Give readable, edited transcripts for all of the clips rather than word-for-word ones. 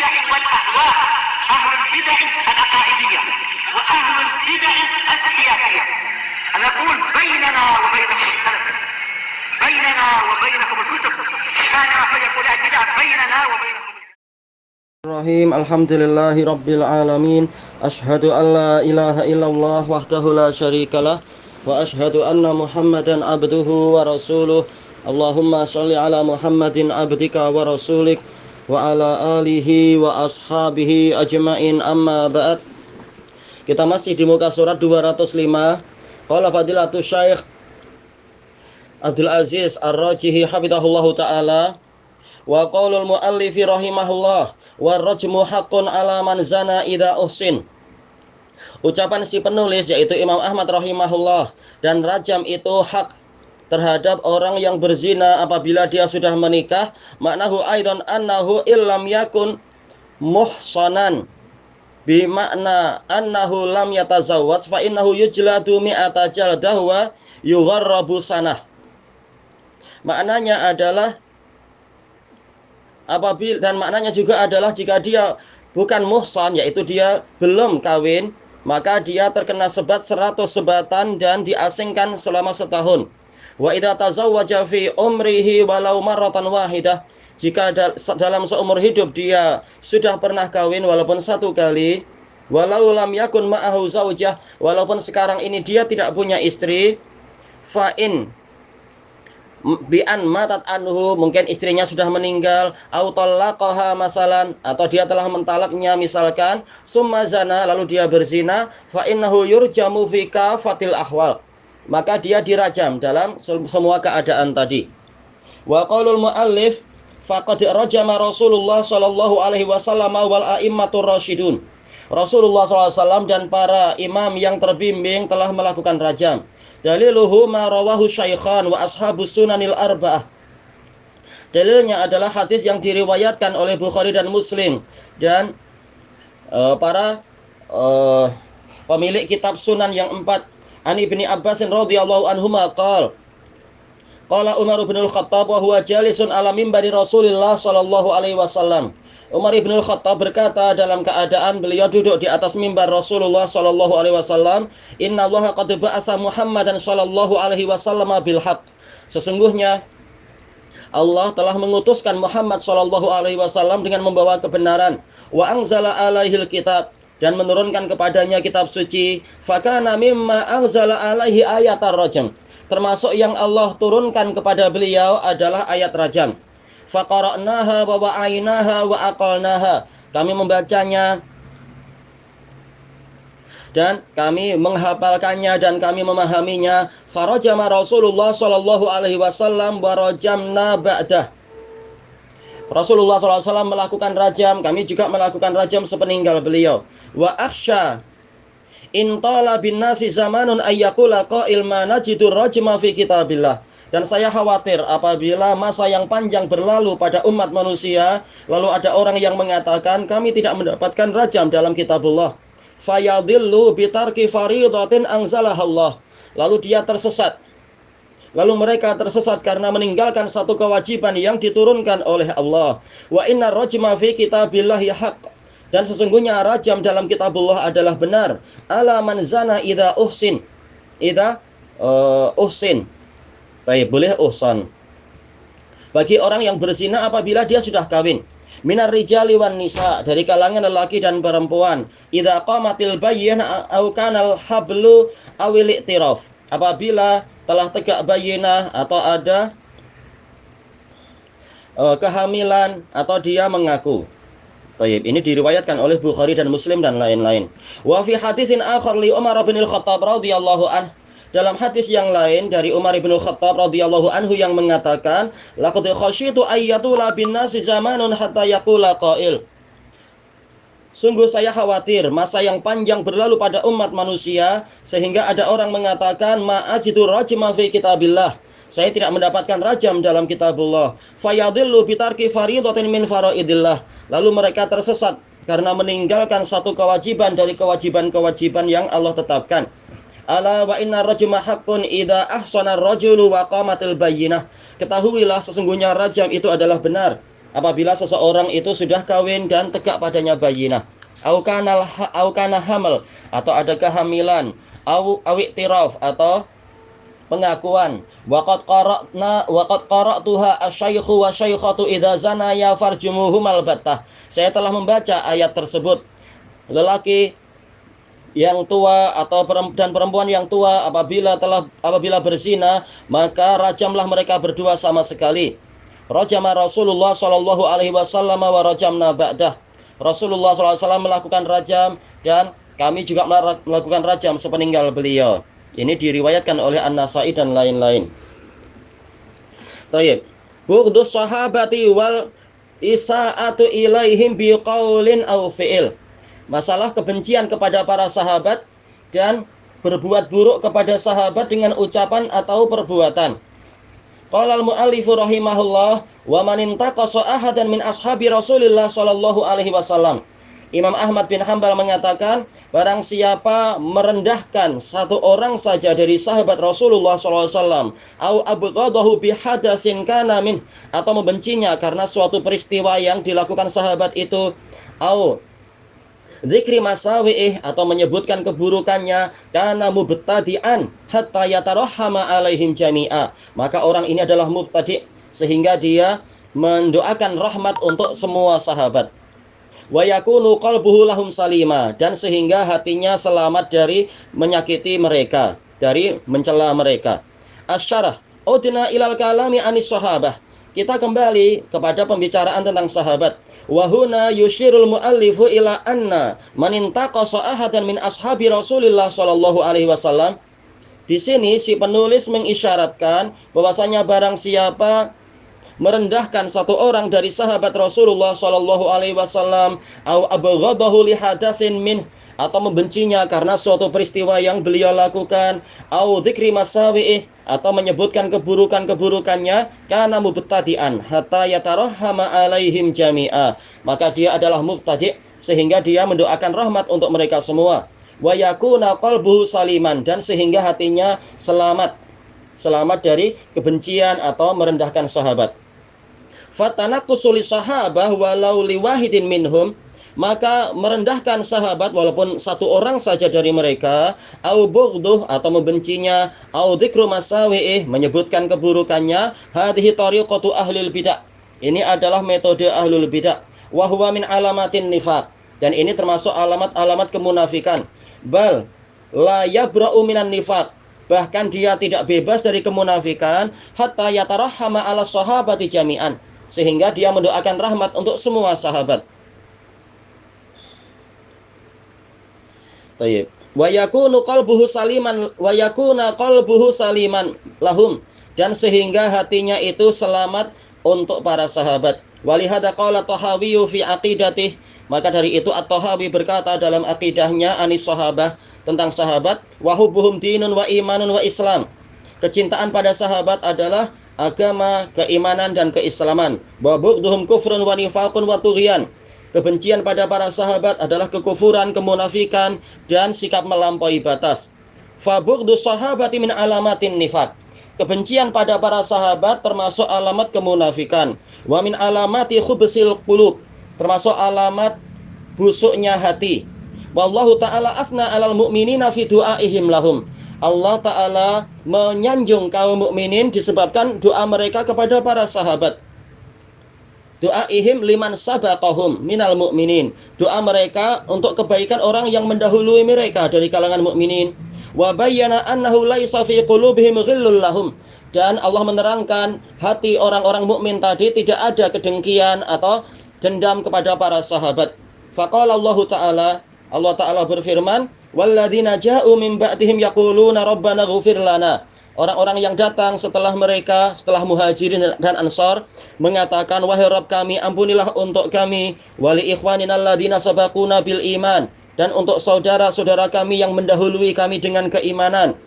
البدع والأهواء، أهل البدع العقائدية وأهل البدع السياسية. نقول بيننا وبينكم السلف، بيننا وبينكم الكتب، كان فيقول البدع بيننا وبينكم. Bismillahirrahmanirrahim. Alhamdulillahi rabbil alamin. Asyhadu an la ilaha illallah wahdahu la syarikalah wa asyhadu anna Muhammadan abduhu wa rasuluh. Allahumma shalli ala Muhammadin abdika wa rasulik wa ala alihi wa ashabihi ajmain, amma ba'd. Kita masih di muka surat 205. Qala fadilatul Syekh Abdul Aziz Ar-Rajihi hafizahullahu taala, wa qaulul muallifi rahimahullah wa rajmu haqqun ala man zana idza uhsin. Ucapan si penulis yaitu Imam Ahmad rahimahullah, dan rajam itu hak terhadap orang yang berzina apabila dia sudah menikah. Maknahu aidan annahu illam yakun muhsanan, bi makna annahu lam yatazawwaj fa innahu yujladu mi'ata jaldah wa yugharrabu sanah. Maknanya adalah apabila, dan maknanya juga adalah jika dia bukan muhsan, yaitu dia belum kawin, maka dia terkena sebat 100 sebatan dan diasingkan selama setahun. Wa idza tazawwaja fi umrihi walau marratan wahidah, jika dalam seumur hidup dia sudah pernah kawin walaupun satu kali, walau lam yakun ma'ahu zaujah, walaupun sekarang ini dia tidak punya istri, fa'in bi'an matat anhu, mungkin istrinya sudah meninggal, au talaqaha masalan, atau dia telah mentalaknya misalkan, summa zana, lalu dia berzina, fa innahu yurjamu fi kafatil ahwal, maka dia dirajam dalam semua keadaan tadi. Wa qaulul muallif faqad rajama Rasulullah sallallahu alaihi wasallam wal a'immatur rasyidun. Rasulullah SAW dan para imam yang terbimbing telah melakukan rajam. Daliluhu ma rawahu syaikhan wa ashabus sunanil arba'ah. Dalilnya adalah hadis yang diriwayatkan oleh Bukhari dan Muslim dan para pemilik kitab sunan yang 4. An Ibni Abbas radhiyallahu anhuma qala Umar bin Al-Khattab wa huwa jalisun ala mimbari Rasulillah sallallahu alaihi wasallam. Umar bin Al-Khattab berkata dalam keadaan beliau duduk di atas mimbar Rasulullah sallallahu alaihi wasallam, innallaha qad ba'atsa Muhammadan sallallahu alaihi wasallam bil haqq. Sesungguhnya Allah telah mengutuskan Muhammad sallallahu alaihi wasallam dengan membawa kebenaran, wa anzala alaihil kitab, dan menurunkan kepadanya kitab suci. Fakana mimma anzala alaihi ayatar rajam, termasuk yang Allah turunkan kepada beliau adalah ayat rajam. Faqara'naha wa wa'ainaha wa aqalnaha, kami membacanya dan kami menghafalkannya dan kami memahaminya. Farajama Rasulullah sallallahu alaihi wasallam wa rajamna ba'dah. Rasulullah SAW melakukan rajam, kami juga melakukan rajam sepeninggal beliau. Wa akhsha in tala bin nasi zamanun ayyakula qa'il ma najidur rajma fi kitabillah. Dan saya khawatir apabila masa yang panjang berlalu pada umat manusia, lalu ada orang yang mengatakan kami tidak mendapatkan rajam dalam kitabullah. Fayadillu bitarki faridatin anzalahallah. Lalu dia tersesat. Lalu mereka tersesat karena meninggalkan satu kewajiban yang diturunkan oleh Allah. Wa inna rajma fi kitabillahi haqq, dan sesungguhnya rajam dalam kitabullah adalah benar. Ala man zana idza uhsin. Idza uhsin. Baik, boleh uhsan. Bagi orang yang berzina apabila dia sudah kawin. Minar rijali wan nisa, dari kalangan lelaki dan perempuan. Idza qamatil bayyinah au kanal hablu awil i'tiraf, apabila telah tegak bayyinah atau ada kehamilan atau dia mengaku. Taib, ini diriwayatkan oleh Bukhari dan Muslim dan lain-lain. Wa fi hadisin akhar li Umar bin Al-Khattab radhiyallahu anhu, dalam hadis yang lain dari Umar bin Al-Khattab radhiyallahu anhu yang mengatakan, laqad khasyitu ayyatula bin nasi zamanun hatta yaqula qail. Sungguh saya khawatir masa yang panjang berlalu pada umat manusia sehingga ada orang mengatakan ma'ajidu rajma fi kitabillah, saya tidak mendapatkan rajam dalam kitabullah. Fayadillu bitarki faridatin min faraidillah, lalu mereka tersesat karena meninggalkan satu kewajiban dari kewajiban-kewajiban yang Allah tetapkan. Ala wa inna rajma haqqun idza ahsana ar-rajulu wa qamatil bayyinah, ketahuilah sesungguhnya rajam itu adalah benar apabila seseorang itu sudah kawin dan tegak padanya bayinah, au kana hamal, atau ada kehamilan, au awiktiraf, atau pengakuan, waqad qara'tuha asy-syaikhu wa syaikhatu idza zanaya farjumuhum albattah. Saya telah membaca ayat tersebut. Lelaki yang tua dan perempuan yang tua apabila berzina, maka rajamlah mereka berdua sama sekali. Rajama Rasulullah sallallahu alaihi wasallam wa rajamna ba'dah. Rasulullah sallallahu alaihi wasallam melakukan rajam dan kami juga melakukan rajam sepeninggal beliau. Ini diriwayatkan oleh An-Nasa'i dan lain-lain. Baik. Bughdus sahabati wal isa'atu ilaihim biqaulin aw fi'il. Masalah kebencian kepada para sahabat dan berbuat buruk kepada sahabat dengan ucapan atau perbuatan. Qala al-mu'allifu rahimahullah wa man intaqasa ahadan min ashabi Rasulillah sallallahu alaihi wasallam. Imam Ahmad bin Hanbal mengatakan, barang siapa merendahkan satu orang saja dari sahabat Rasulullah SAW, au abghadahu bihadasin kana min, atau membencinya karena suatu peristiwa yang dilakukan sahabat itu, au dzikri masawi'ih, atau menyebutkan keburukannya, kana mubtadi'an hatta yatarahhama alaihim jami'a, maka orang ini adalah mubtadi' sehingga dia mendoakan rahmat untuk semua sahabat. Wa yakunu qalbuhu lahum salima, dan sehingga hatinya selamat dari menyakiti mereka, dari mencela mereka. Asyarah udna ilal kalami anis sahabah. Kita kembali kepada pembicaraan tentang sahabat. Wa huna yushirul muallifu ila anna man intaqasa ahadan min ashabi Rasulillah sallallahu alaihi wasallam. Di sini si penulis mengisyaratkan bahwasanya barang siapa merendahkan satu orang dari sahabat Rasulullah sallallahu alaihi wasallam, au abghadahu li hadasin min, atau membencinya karena suatu peristiwa yang beliau lakukan, au dzikri masawi'ih, atau menyebutkan keburukannya, kana mubtadi'an hatta yatarahhama alaihim jami'a, maka dia adalah mubtadi' sehingga dia mendoakan rahmat untuk mereka semua. Wa yakuna qalbuhu saliman, dan sehingga hatinya selamat dari kebencian atau merendahkan sahabat. Fatanaqqusuli sahabah walau liwahidin minhum, maka merendahkan sahabat walaupun satu orang saja dari mereka, au bughduh, atau membencinya, au dzikru masawi'ih, menyebutkan keburukannya, hadhihi tariqatu ahlul bidah, ini adalah metode ahlul bidah, wa huwa min alamatin nifaq, dan ini termasuk alamat-alamat kemunafikan. Bal la yabra'u minan nifaq, bahkan dia tidak bebas dari kemunafikan, hatta yatarahhama ala sahabati jami'an, sehingga dia mendoakan rahmat untuk semua sahabat. Baik. Wa yakunu qalbuhu saliman lahum, dan sehingga hatinya itu selamat untuk para sahabat. Walihada qala Tahawi fi aqidatih, maka dari itu At-Tahawi berkata dalam akidahnya anis sahabah, tentang sahabat, wa hubbuhum dinun wa imanun wa islam. Kecintaan pada sahabat adalah agama, keimanan, dan keislaman. Wa bughduhum kufrun wa nifaqun wa tughyan. Kebencian pada para sahabat adalah kekufuran, kemunafikan, dan sikap melampaui batas. Fa bughdus sahabati min alamatin nifaq. Kebencian pada para sahabat termasuk alamat kemunafikan. Wa min alamati khubsil qulub, termasuk alamat busuknya hati. Wallahu ta'ala afna 'alal mu'minina fi du'aihim lahum. Allah Ta'ala menyanjung kaum mukminin disebabkan doa mereka kepada para sahabat. Du'aihim liman sabaqahum minal mu'minin. Doa mereka untuk kebaikan orang yang mendahului mereka dari kalangan mukminin. Wa bayyana annahu laisa fi qulubihim ghillul lahum. Dan Allah menerangkan hati orang-orang mukmin tadi tidak ada kedengkian atau dendam kepada para sahabat. Faqala Allah Ta'ala berfirman, walladzina ja'u min ba'dihim yaquluna rabbana ighfir lana. Orang-orang yang datang setelah mereka, setelah muhajirin dan ansar, mengatakan, wahai Rabb kami, ampunilah untuk kami, wali ikhwanina alladzina sabaquna bil iman, dan untuk saudara-saudara kami yang mendahului kami dengan keimanan.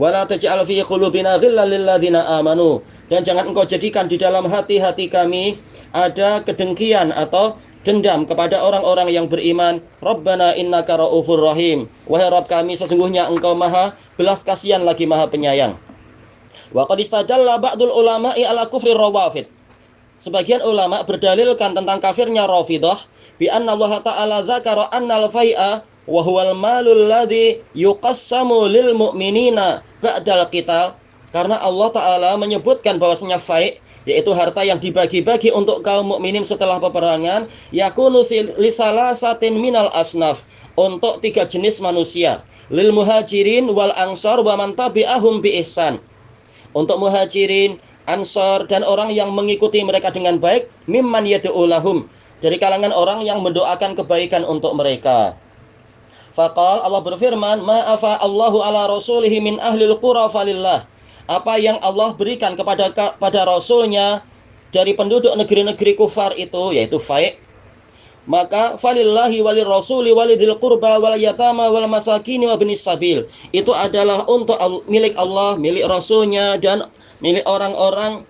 Wala taj'al fi qulubina ghillan lil ladzina amanu, dan jangan engkau jadikan di dalam hati-hati kami ada kedengkian atau dendam kepada orang-orang yang beriman. Rabbana innaka raufur rahim. Wahai Rabb kami, sesungguhnya engkau maha belas kasihan lagi maha penyayang. Wa qad istadalla ba'dul ulama'i ala kufri rawafid. sebagian ulama berdalilkan tentang kafirnya Rafidhah bi anna Allah Ta'ala dzakara annal fai'a wa huwal malul ladzi yuqassamu lil mu'minina ba'dal qital, karena Allah Ta'ala menyebutkan bahwasanya fai' yaitu harta yang dibagi-bagi untuk kaum mukminin setelah peperangan, yakunu lisalasatin minal asnaf, untuk 3 jenis manusia, lil muhajirin wal ansor wa man tabi'ahum bi ihsan, untuk muhajirin, ansor, dan orang yang mengikuti mereka dengan baik, mimman yad'u lahum, dari kalangan orang yang mendoakan kebaikan untuk mereka. Faqal, Allah berfirman, ma'afa Allahu ala rasulihi min ahlil qura falillah, apa yang Allah berikan pada Rasulnya dari penduduk negeri-negeri kufar itu, yaitu fai', maka falillahi walir rasuli walidil qurba wal yatama wal masakini wa binis sabil, itu adalah untuk milik Allah, milik Rasulnya, dan milik orang-orang,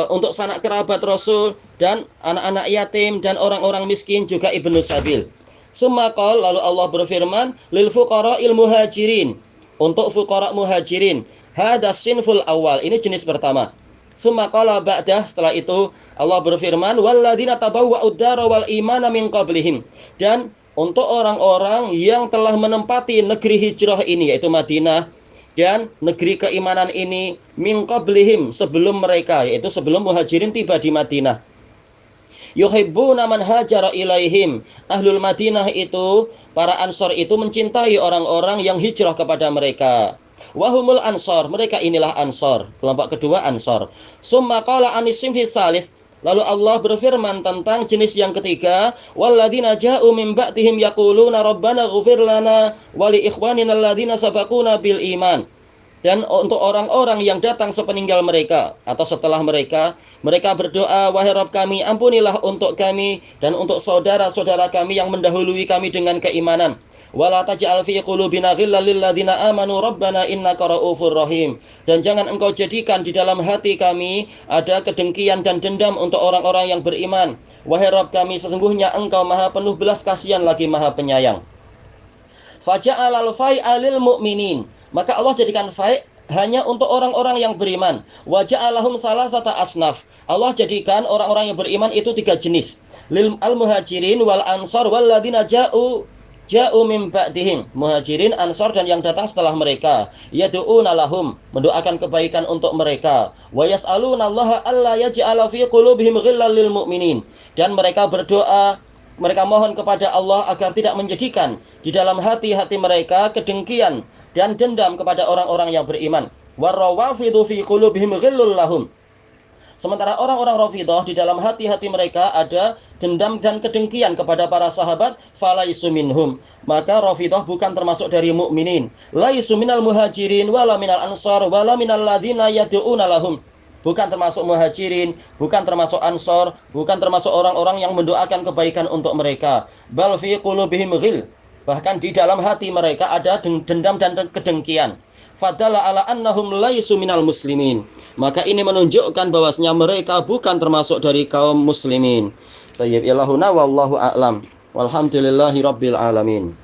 untuk sanak kerabat Rasul dan anak-anak yatim dan orang-orang miskin, juga ibnu sabil. Summa qala, lalu Allah berfirman, lil fuqara'il muhajirin, untuk fuqara muhajirin, hada sinful awal, ini jenis pertama. Summa qala ba'dah, setelah itu Allah berfirman, walladzina tabawwa'ud dara wal imana min qablihim, dan untuk orang-orang yang telah menempati negeri hijrah ini, yaitu Madinah, dan negeri keimanan ini, min qablihim, sebelum mereka, yaitu sebelum muhajirin tiba di Madinah. Yuhibbuna man hajara ilaihim, ahlul Madinah itu, para ansor itu mencintai orang-orang yang hijrah kepada mereka. Wahumul ansor, mereka inilah ansor, kelompok kedua ansor. Summa qala anisim hisalis, lalu Allah berfirman tentang jenis yang ketiga, walladzina ja'u min ba'dihim yaquluna rabbana ighfir lana wa li ikhwanina alladzina sabaquna bil iman, dan untuk orang-orang yang datang sepeninggal mereka atau setelah mereka, mereka berdoa, wahai Rabb kami, ampunilah untuk kami dan untuk saudara-saudara kami yang mendahului kami dengan keimanan. Wala taj'al fi qulubina ghillan lil ladzina amanu rabbana innaka ra'ufur rahim, dan jangan engkau jadikan di dalam hati kami ada kedengkian dan dendam untuk orang-orang yang beriman. Wahai Rabb kami, sesungguhnya engkau maha penuh belas kasihan lagi maha penyayang. Faja'alal fai'a lil mu'minin, maka Allah jadikan fai' hanya untuk orang-orang yang beriman. Wa ja'alahum salasata asnaf, Allah jadikan orang-orang yang beriman itu 3 jenis, lil al-muhajirin wal ansar wal ladzina ja'u min ba'dihim, muhajirin, ansor, dan yang datang setelah mereka. Yad'una lahum, mendoakan kebaikan untuk mereka. Wa yas'aluna Allah alla yaj'ala fi qulubihim ghillan lil mu'minin, dan mereka berdoa, mereka mohon kepada Allah agar tidak menjadikan di dalam hati-hati mereka kedengkian dan dendam kepada orang-orang yang beriman. Warrawafidhu fi qulubihim ghillul lahum, sementara orang-orang Rafidhah di dalam hati-hati mereka ada dendam dan kedengkian kepada para sahabat, falaisu minhum, maka Rafidhah bukan termasuk dari mukminin. Laisu minal muhajirin wala minal ansar wala minal ladzina yad'una lahum, bukan termasuk muhajirin, bukan termasuk ansor, bukan termasuk orang-orang yang mendoakan kebaikan untuk mereka. Bal fi qulubihim ghil, bahkan di dalam hati mereka ada dendam dan kedengkian. Fadalla ala annahum laisu minal muslimin, maka ini menunjukkan bahwasanya mereka bukan termasuk dari kaum muslimin. Tayyib, ilahuna wallahu a'lam. Walhamdulillahi rabbil alamin.